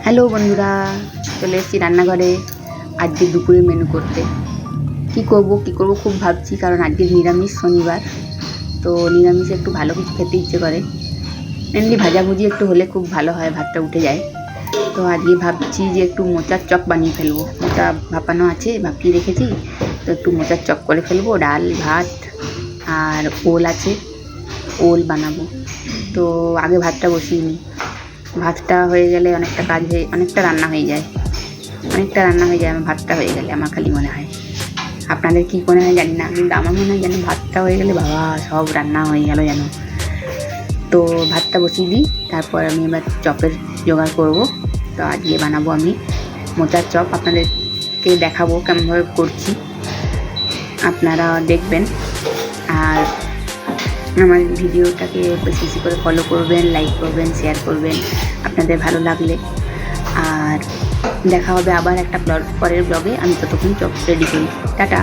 Hello বন্ধুরা, চলে এসেছি রান্নাঘরে আজকে দুপুরে মেনু করতে। কি করব খুব ভাবছি, কারণ আজকে নিরামিষ শনিবার। তো নিরামিষে একটু ভালো কিছু খেতে ইচ্ছে করে। এমনি ভাজাভুজি একটু হলে খুব ভালো হয়, ভাতটা উঠে যায়। তো আজকে ভাবছি যে একটু মোচার চপ বানিয়ে ফেলবো। মোচা ভাপানো আছে, ভাপিয়ে রেখেছি। তো একটু মোচার চপ করে ফেলবো। ডাল ভাত আর ওল আছে, ওল বানাবো। তো আগে ভাতটা বসিয়ে নিই। ভাতটা হয়ে গেলে অনেকটা রান্না হয়ে যায়। আমার ভাতটা হয়ে গেলে, আমার খালি মনে হয়। আপনাদের কী মনে হয় জানি না, কিন্তু আমার মনে হয় যেন ভাতটা হয়ে গেলে বাবা সব রান্না হয়ে গেল যেন। তো ভাতটা বসিয়ে দিই, তারপর আমি এবার চপের জোগাড় করব। তো আজকে বানাবো আমি মোচার চপ, আপনাদেরকে দেখাবো কেমনভাবে করছি, আপনারা দেখবেন। আর আমার ভিডিওটাকে বেশি বেশি করে ফলো করবেন, লাইক করবেন, শেয়ার করবেন আপনাদের ভালো লাগলে। আর দেখা হবে আবার একটা পরের ব্লগে। আমি ততক্ষণ চপ রেডি করি। টাটা।